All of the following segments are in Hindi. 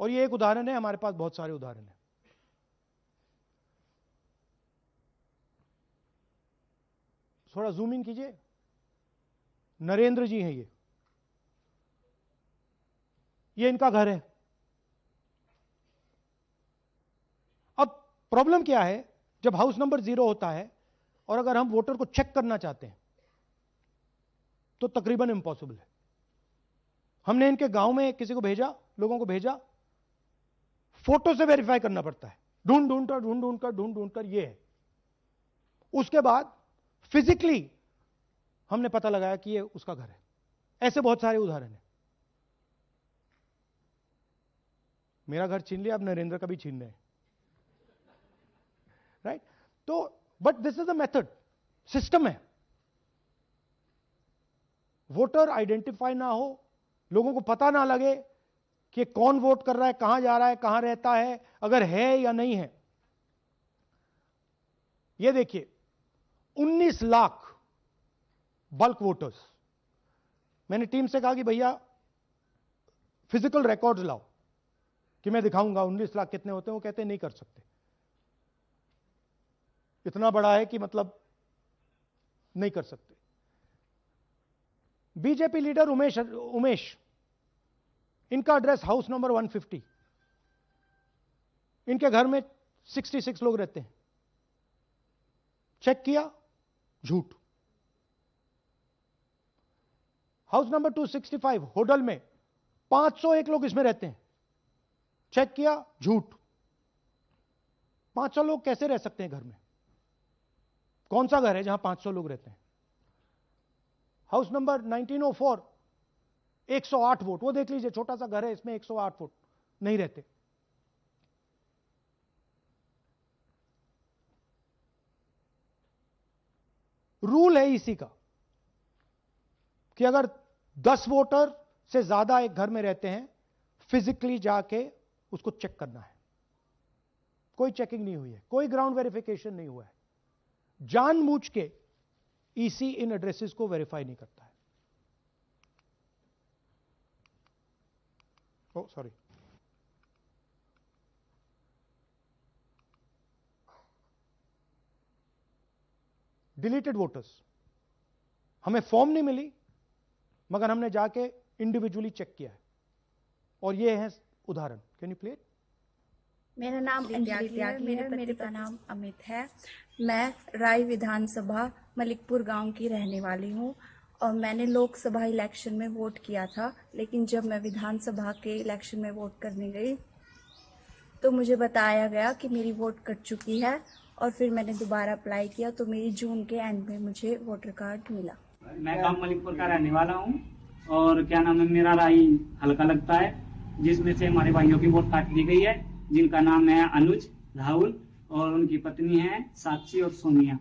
और ये एक उदाहरण है, हमारे पास बहुत सारे उदाहरण हैं। थोड़ा जूम इन कीजिए। नरेंद्र जी हैं ये इनका घर है। अब प्रॉब्लम क्या है, जब हाउस नंबर 0 होता है और अगर हम वोटर को चेक करना चाहते हैं तो तकरीबन इंपॉसिबल है। हमने इनके गांव में किसी को भेजा, लोगों को भेजा, फोटो से वेरीफाई करना पड़ता है, ढूंढ कर ये है। उसके बाद फिजिकली हमने पता लगाया कि ये उसका घर है। ऐसे बहुत सारे उदाहरण हैं। मेरा घर छीन लिया, अब नरेंद्र का भी छीन रहे हैं, राइट? तो but this is a method, system है। वोटर आइडेंटिफाई ना हो, लोगों को पता ना लगे कि कौन वोट कर रहा है, कहां जा रहा है, कहां रहता है, अगर है या नहीं है। ये देखिए 19 लाख बल्क वोटर्स। मैंने टीम से कहा कि भैया फिजिकल रिकॉर्ड्स लाओ कि मैं दिखाऊंगा 19 लाख कितने होते हैं। वो कहते हैं नहीं कर सकते, इतना बड़ा है कि मतलब नहीं कर सकते। बीजेपी लीडर उमेश, इनका एड्रेस हाउस नंबर 150। इनके घर में 66 लोग रहते हैं। चेक किया, झूठ। हाउस नंबर 265 होडल में 501 लोग इसमें रहते हैं। चेक किया, झूठ। 500 लोग कैसे रह सकते हैं घर में? कौन सा घर है जहां 500 लोग रहते हैं? हाउस नंबर 1904 108 वोट, वो देख लीजिए, छोटा सा घर है, इसमें 108 वोट नहीं रहते। रूल है इसी का कि अगर 10 वोटर से ज्यादा एक घर में रहते हैं, फिजिकली जाके उसको चेक करना है। कोई चेकिंग नहीं हुई है, कोई ग्राउंड वेरिफिकेशन नहीं हुआ है। जानबूझ के ईसी इन एड्रेसेस को वेरीफाई नहीं करता है। ओ सॉरी, डिलीटेड वोटर्स। हमें फॉर्म नहीं मिली, मगर हमने जाके इंडिविजुअली चेक किया है, और ये है उदाहरण। Can you play? मेरा नाम अंजलि त्यागी है, मेरे पति का नाम अमित है। मैं राय विधानसभा मलिकपुर गांव की रहने वाली हूं और मैंने लोकसभा इलेक्शन में वोट किया था, लेकिन जब मैं विधानसभा के इलेक्शन में वोट करने गई तो मुझे बताया गया कि मेरी वोट कट चुकी है, और फिर मैंने दोबारा अप्लाई किया तो मेरी जून के एंड में मुझे वोटर कार्ड मिला। मैं गांव मलिकपुर का रहने वाला हूं और क्या नाम है, मेरा राय हल्का लगता है, जिसमें से हमारे भाइयों की वोट काट दी गई है, जिनका नाम है अनुज, राहुल और उनकी पत्नी है साक्षी और सोनिया,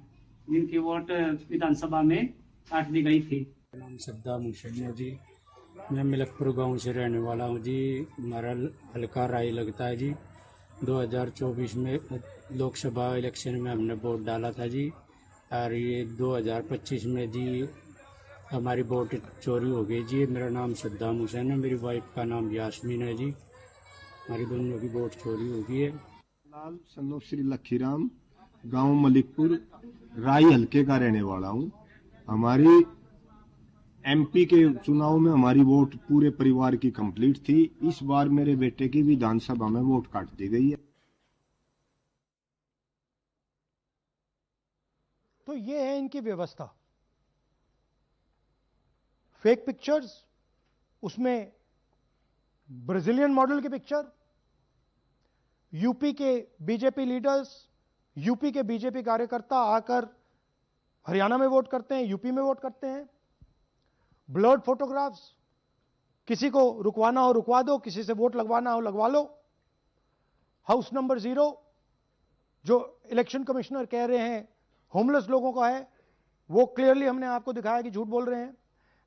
जिनकी वोट विधानसभा में काट दी गई थी। नाम सद्दा मुशैया जी, मैं मलिकपुर गांव से रहने वाला हूं जी। हमारा हल्का राय लगता है जी। 2024 में लोकसभा इलेक्शन में हमने वोट डाला था जी, और ये 2025 में जी हमारी वोट चोरी हो गई जी। मेरा नाम सद्दाम हुसैन है, मेरी वाइफ का नाम यास्मीन है जी। हमारी दोनों की वोट चोरी हो गई है। लाल सन्नो श्री लखीराम, गांव मलिकपुर, राय हल्के का रहने वाला हूं। हमारी एमपी के चुनाव में हमारी वोट पूरे परिवार की कंप्लीट थी। इस बार मेरे बेटे की विधानसभा में वोट काट दी गई है। तो ये है इनकी व्यवस्था। फेक पिक्चर्स, उसमें ब्राजीलियन मॉडल की पिक्चर, यूपी के बीजेपी लीडर्स, यूपी के बीजेपी कार्यकर्ता आकर हरियाणा में वोट करते हैं, यूपी में वोट करते हैं। ब्लर्ड फोटोग्राफ्स, किसी को रुकवाना हो रुकवा दो, किसी से वोट लगवाना हो लगवा लो। हाउस नंबर 0 जो इलेक्शन कमिश्नर कह रहे हैं होमलेस लोगों का है, वो क्लियरली हमने आपको दिखाया कि झूठ बोल रहे हैं।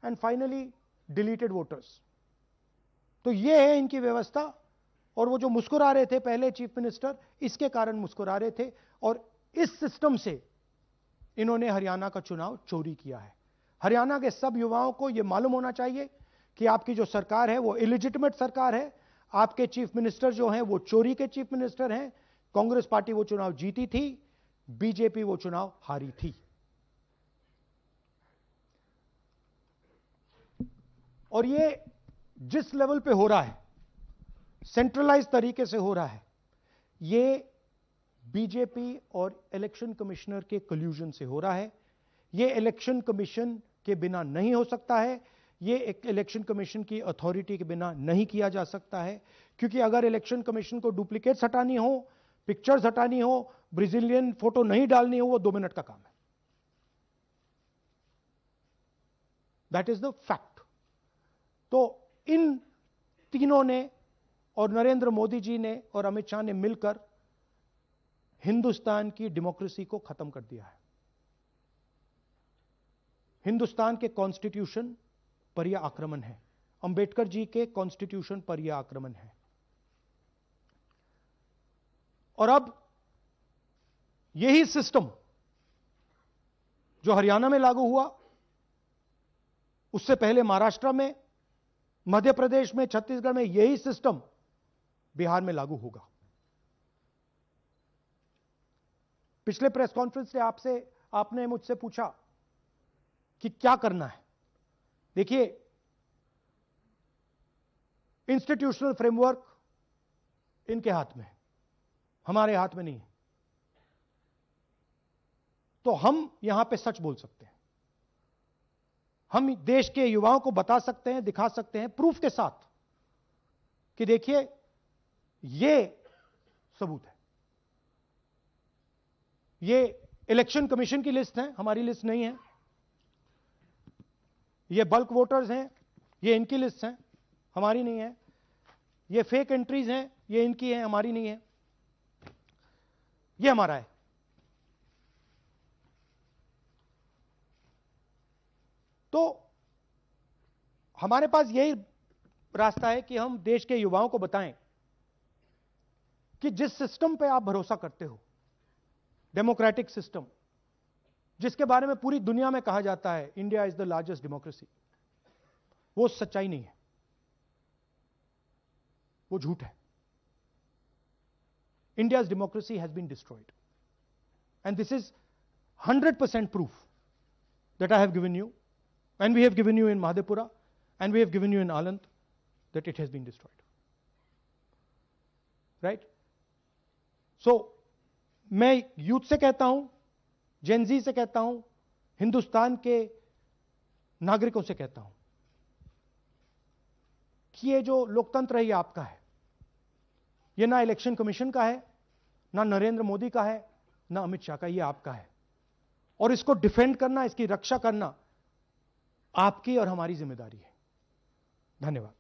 And finally deleted voters. तो ये है इनकी व्यवस्था। और वो जो मुस्कुरा रहे थे पहले चीफ मिनिस्टर, इसके कारण मुस्कुरा रहे थे, और इस सिस्टम से इन्होंने हरियाणा का चुनाव चोरी किया है। हरियाणा के सब युवाओं को यह मालूम होना चाहिए कि आपकी जो सरकार है वो इलिजिटिमेट सरकार है। आपके चीफ मिनिस्टर जो हैं वो चोरी के चीफ मिनिस्टर हैं। कांग्रेस पार्टी वो चुनाव जीती थी, बीजेपी वो चुनाव हारी थी। और ये जिस लेवल पे हो रहा है, सेंट्रलाइज तरीके से हो रहा है, ये बीजेपी और इलेक्शन कमिश्नर के कल्यूजन से हो रहा है। ये इलेक्शन कमीशन के बिना नहीं हो सकता है, ये एक इलेक्शन कमीशन की अथॉरिटी के बिना नहीं किया जा सकता है। क्योंकि अगर इलेक्शन कमीशन को डुप्लीकेट्स हटानी हो, पिक्चर्स हटानी हो, ब्राजीलियन फोटो नहीं डालनी हो, वो 2 मिनट का काम है। That is the fact. तो इन तीनों ने और नरेंद्र मोदी जी ने और अमित शाह ने मिलकर हिंदुस्तान की डेमोक्रेसी को खत्म कर दिया है। हिंदुस्तान के कॉन्स्टिट्यूशन पर यह आक्रमण है, अंबेडकर जी के कॉन्स्टिट्यूशन पर यह आक्रमण है। और अब यही सिस्टम जो हरियाणा में लागू हुआ, उससे पहले महाराष्ट्र में, मध्य प्रदेश में, छत्तीसगढ़ में, यही सिस्टम बिहार में लागू होगा। पिछले प्रेस कॉन्फ्रेंस से आपने मुझसे पूछा कि क्या करना है। देखिए, इंस्टीट्यूशनल फ्रेमवर्क इनके हाथ में है, हमारे हाथ में नहीं है। तो हम यहां पे सच बोल सकते हैं, हम देश के युवाओं को बता सकते हैं, दिखा सकते हैं प्रूफ के साथ कि देखिए ये सबूत है। ये इलेक्शन कमीशन की लिस्ट है, हमारी लिस्ट नहीं है। ये बल्क वोटर्स हैं, ये इनकी लिस्ट है, हमारी नहीं है। ये फेक एंट्रीज हैं, ये इनकी है, हमारी नहीं है। ये हमारा है। तो हमारे पास यही रास्ता है कि हम देश के युवाओं को बताएं कि जिस सिस्टम पे आप भरोसा करते हो, डेमोक्रेटिक सिस्टम, जिसके बारे में पूरी दुनिया में कहा जाता है India is the largest democracy, वो सच्चाई नहीं है, वो झूठ है। India's democracy has been destroyed. And this is 100% proof that I have given you, and we have given you in Madhepura, and we have given you in Aland, that it has been destroyed. Right? So, मैं यूथ से कहता हूं, जेनजी से कहता हूं, हिंदुस्तान के नागरिकों से कहता हूं कि ये जो लोकतंत्र है ये आपका है। ये ना इलेक्शन कमीशन का है, ना नरेंद्र मोदी का है, ना अमित शाह का, ये आपका है। और इसको डिफेंड करना, इसकी रक्षा करना आपकी और हमारी जिम्मेदारी है। धन्यवाद।